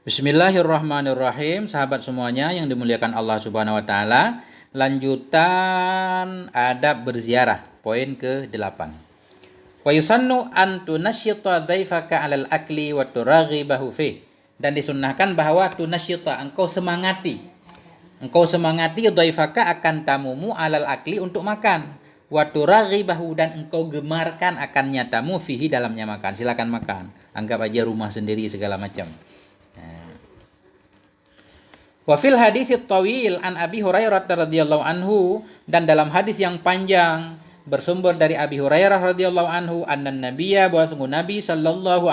Bismillahirrahmanirrahim, sahabat semuanya yang dimuliakan Allah Subhanahu wa taala. Lanjutan adab berziarah, poin ke-8. Wa yusannu an tunasyita dhaifaka 'alal akli wa turaghibahu fi. Dan disunnahkan bahwa tunasyita, engkau semangati dhaifaka akan tamumu 'alal akli untuk makan. Wa turaghibahu, dan engkau gemarkan akannya tamu fihi dalamnya makan. Silakan makan. Anggap aja rumah sendiri segala macam. Wa fil hadis tawil an Abi Hurairah radhiyallahu anhu, dan dalam hadis yang panjang bersumber dari Abi Hurairah radhiyallahu anhu, anna nabiyya, bahwa sungguh Nabi sallallahu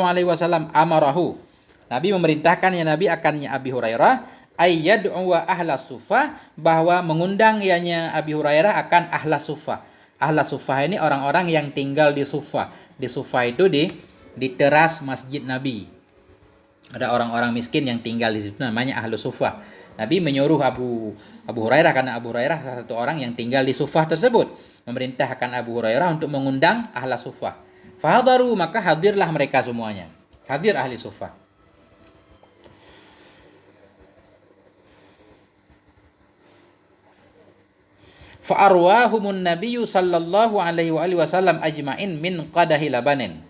alaihi wasallam amarahu, Nabi memerintahkan ya Nabi akannya Abi Hurairah ayyad'u wa ahla suffah, bahwa mengundang ianya Abi Hurairah akan ahla suffah. Ahla suffah ini orang-orang yang tinggal di Suffah. Di Suffah itu di teras masjid Nabi. Ada orang-orang miskin yang tinggal di situ, namanya ahlu Suffah. Nabi menyuruh Abu Hurairah, karena Abu Hurairah salah satu orang yang tinggal di Suffah tersebut, memerintahkan Abu Hurairah untuk mengundang ahla Suffah. Fahadaru, maka hadirlah mereka semuanya. Hadir ahli Suffah. Fa'arwahumun nabiyyu sallallahu alaihi wasallam ajma'in min qadahi labanin.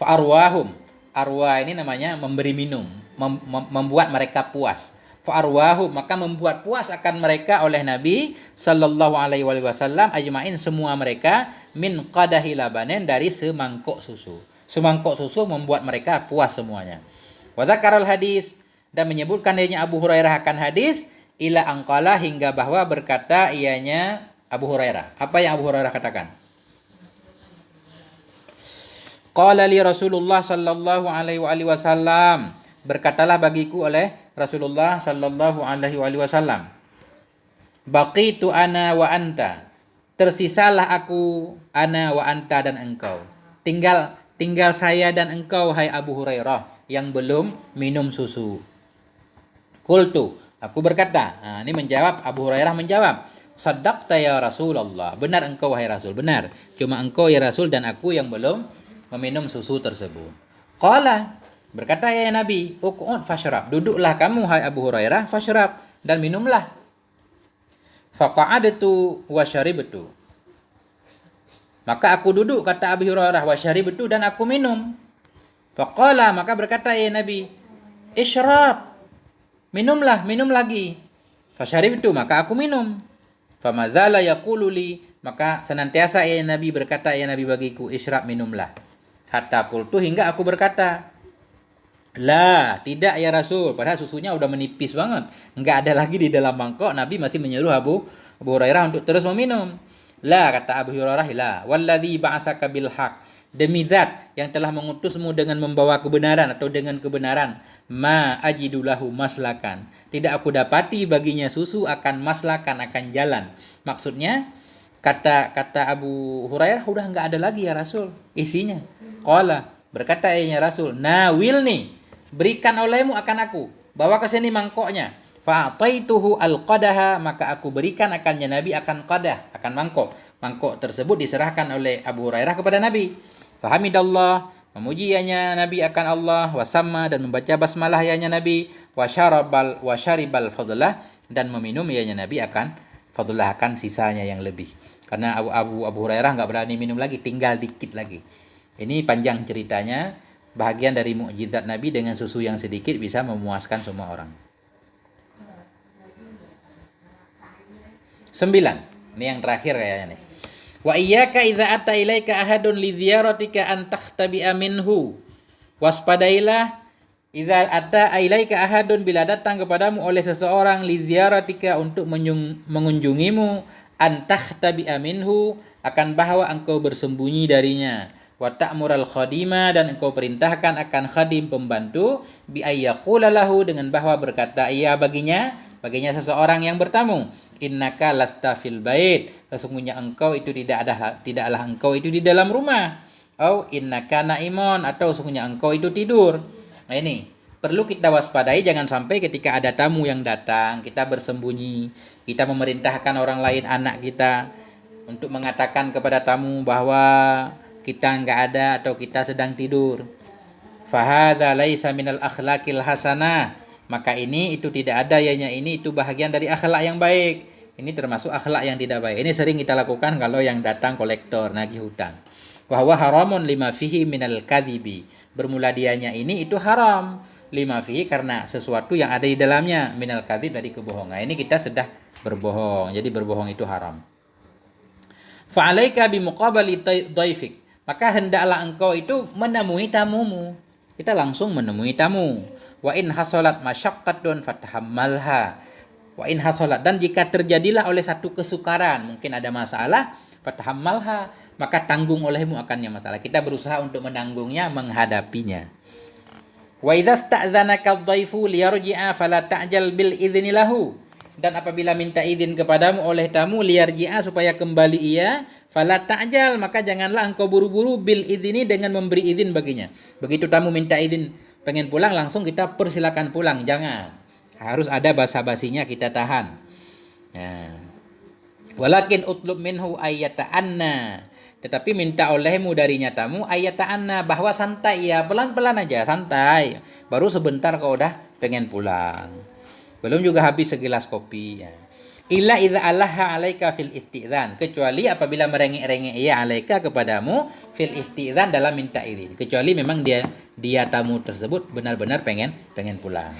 Fa'arwahum, arwah ini namanya memberi minum, membuat mereka puas. Fa'arwahum, maka membuat puas akan mereka oleh Nabi sallallahu alaihi wasallam ajma'in, semua mereka, min qadahi labanin, dari semangkuk susu. Semangkuk susu membuat mereka puas semuanya. Wa dzakaral hadis, dan menyebutkan ianya Abu Hurairah akan hadis, ila angqala, hingga bahwa berkata ianya Abu Hurairah. Apa yang Abu Hurairah katakan? Qala li Rasulullah sallallahu alaihi wasallam, berkatalah bagiku oleh Rasulullah sallallahu alaihi wasallam, baqitu ana wa anta, tersisalah aku, ana wa anta, dan engkau. Tinggal saya dan engkau, hai Abu Hurairah, yang belum minum susu. Qultu, aku berkata. Nah, ini menjawab, Abu Hurairah menjawab, saddaqta ya Rasulullah, benar engkau wahai Rasul, benar. Cuma engkau ya Rasul dan aku yang belum meminum susu tersebut. Qala, berkata ya Nabi, uqud fashrab, duduklah kamu hai Abu Hurairah, fashrab, dan minumlah. Faqa'adtu wa syaribtu, maka aku duduk, kata Abu Hurairah, wa syaribtu, dan aku minum. Faqala, maka berkata ya Nabi, isyrab, minumlah, minum lagi. Fasyaribtu, maka aku minum. Famazala yaqulu li, maka senantiasa ya Nabi berkata ya Nabi bagiku, isyrab, minumlah. Hatta qultu, hingga aku berkata, la, tidak ya Rasul, padahal susunya udah menipis banget, enggak ada lagi di dalam mangkok. Nabi masih menyuruh Abu Hurairah untuk terus meminum. La, kata Abu Hurairah, la, walladzi ba'asaka bil haq, demi zat yang telah mengutusmu dengan membawa kebenaran atau dengan kebenaran, ma ajidulahu maslakan, tidak aku dapati baginya susu akan maslakan, akan jalan. Maksudnya kata Abu Hurairah, udah enggak ada lagi ya Rasul isinya. Qala, berkata ya Rasul, nawilni, berikan olehmu akan aku, bawa ke sini mangkoknya. Fa'ataituhu al-qadaha, maka aku berikan akannya Nabi akan qadah, akan mangkok. Mangkok tersebut diserahkan oleh Abu Hurairah kepada Nabi. Fahamidallah, memuji ianya Nabi akan Allah, wasamma, dan membaca basmalah ianya Nabi, wasyaribal fadlah, dan meminum ianya Nabi akan fadlah, akan sisanya yang lebih. Karena Abu Hurairah enggak berani minum lagi, tinggal dikit lagi. Ini panjang ceritanya, bahagian dari mukjizat Nabi, dengan susu yang sedikit bisa memuaskan semua orang. 9. Ini yang terakhir kayaknya nih. Wa iyyaka idza ata ilaika ahadun li ziyaratika an takhtabi'a minhu. Waspadailah idza ata ilaika ahadun, bila datang kepadamu oleh seseorang, li ziyaratika, untuk mengunjungimu, an takhtabi'a minhu, akan bahwa engkau bersembunyi darinya. Wa ta'mural khadima, dan engkau perintahkan akan khadim, pembantu, bi ayyaqula lahu, dengan bahwa berkata ia baginya seseorang yang bertamu, innaka lasta fil bait, sesungguhnya engkau itu tidaklah engkau itu di dalam rumah. Au innaka naimun, atau sesungguhnya engkau itu tidur. Nah, ini perlu kita waspadai, jangan sampai ketika ada tamu yang datang kita bersembunyi, kita memerintahkan orang lain, anak kita, untuk mengatakan kepada tamu bahwa kita nggak ada atau kita sedang tidur. Fahadza laisa minal akhlaqil hasanah. Maka ini itu tidak ada yanya ini itu bahagian dari akhlak yang baik. Ini termasuk akhlak yang tidak baik. Ini sering kita lakukan kalau yang datang kolektor nagih hutang. Wa huwa haramun lima fihi minal kadhibi. Bermula dianya ini itu haram. Lima fihi karena sesuatu yang ada di dalamnya minal kadhib dari kebohongan. Ini kita sudah berbohong. Jadi berbohong itu haram. Fa'alaika bimuqabali dhaifik. Maka hendaklah engkau itu menemui tamumu. Kita langsung menemui tamu. Wa in hasalat masyaqqatun fatahammalha. Wa in hasalat, dan jika terjadilah oleh satu kesukaran, mungkin ada masalah, fatahammalha, maka tanggung olehmu akannya masalah. Kita berusaha untuk menanggungnya, menghadapinya. Wa idza sta'dzanaka adh-dhaifu liyarji'a fala ta'jal bil idzni lahu. Dan apabila minta izin kepadamu oleh tamu liyarji'a, supaya kembali ia, fala ta'jal, maka janganlah engkau buru-buru bil idzini, dengan memberi izin baginya. Begitu tamu minta izin pengen pulang, langsung kita persilakan pulang, jangan. Harus ada basa-basinya, kita tahan. Ya. Walakin utlub minhu ayyata'anna. Tetapi minta olehmu darinya tamu ayyata'anna, bahwa santai ya, pelan-pelan aja, santai. Baru sebentar kau udah pengen pulang. Belum juga habis segelas kopi. Ya. Illa idza alaha alaika fil isti'dzan, kecuali apabila merengek-rengek ia alaika kepadamu fil isti'dzan, dalam minta izin. Kecuali memang dia tamu tersebut benar-benar pengen pulang.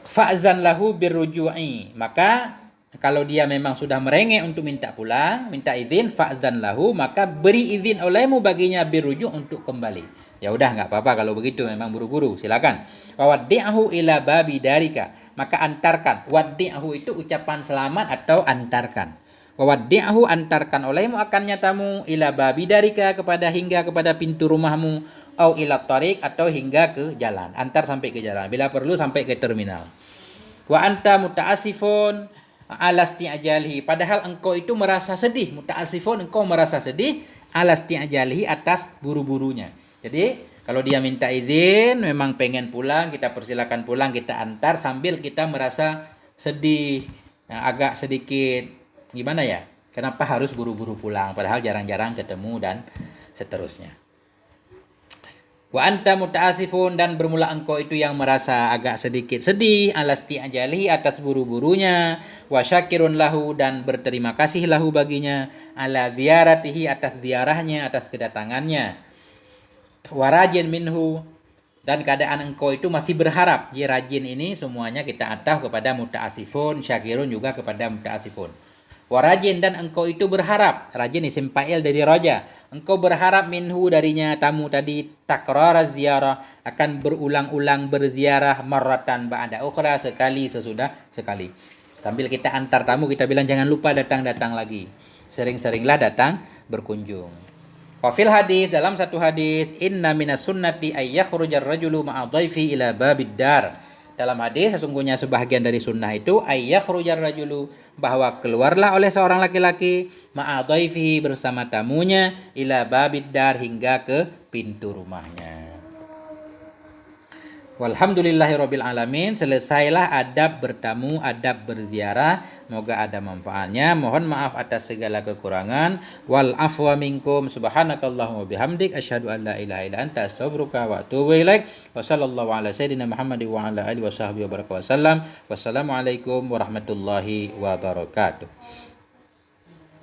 Fa'zan lahu birruju'i, maka kalau dia memang sudah merengek untuk minta pulang, minta izin, fa'zan lahu, maka beri izin olehmu baginya birruju' untuk kembali. Ya udah, enggak apa-apa kalau begitu, memang buru-buru, silakan. Wa waddi'ahu ila babi darika, maka antarkan. Waddi'ahu itu ucapan selamat atau antarkan. Wa waddi'ahu, antarkan olehmu akannya tamu, ila babi darika, hingga kepada pintu rumahmu, au ila tariq, atau hingga ke jalan. Antar sampai ke jalan, bila perlu sampai ke terminal. Wa anta muta'asifun ala isti'jalihi, padahal engkau itu merasa sedih. Muta'asifun, engkau merasa sedih, ala isti'jalihi, atas buru-burunya. Jadi kalau dia minta izin, memang pengen pulang, kita persilakan pulang, kita antar sambil kita merasa sedih, agak sedikit gimana ya, kenapa harus buru-buru pulang padahal jarang-jarang ketemu, dan seterusnya. Wa anta muta'asifun, dan bermula engkau itu yang merasa agak sedikit sedih, alasti ajalihi, atas buru-burunya, wa syakirun lahu, dan berterima kasih lahu baginya, ala ziyaratihi, atas ziarahnya, atas kedatangannya, wa rajin minhu, dan keadaan engkau itu masih berharap. Ya, rajin ini semuanya kita ataf kepada muta'asifun, syakirun juga kepada muta'asifun. Warajin, dan engkau itu berharap. Rajin isim fa'il dari raja. Engkau berharap minhu, darinya tamu tadi, takrar ziarah, akan berulang-ulang berziarah, marratan ba'da ukhra, sekali sesudah sekali. Sambil kita antar tamu, kita bilang jangan lupa datang-datang lagi. Sering-seringlah datang berkunjung. Wa fil hadis, dalam satu hadis, inna minas sunnati ay yakhrujar rajulu ma'a dhaifi ila babid dar. Dalam hadis, sesungguhnya sebahagian dari sunnah itu ayyakhrujar rajulu, bahwa keluarlah oleh seorang laki-laki ma'a dhaifihi, bersama tamunya, ila babid dar, hingga ke pintu rumahnya. Walhamdulillahirabbil alamin. Selesailah adab bertamu, adab berziarah. Moga ada manfaatnya. Mohon maaf atas segala kekurangan. Wal afwa minkum. Subhanakallahumma bihamdik, asyhadu an la ilaha illa anta, astaghfiruka wa atubu ilaik. Wa sallallahu ala sayyidina Muhammad wa ala alihi wa sahbihi wa baraka wa sallam. Wassalamualaikum warahmatullahi wabarakatuh.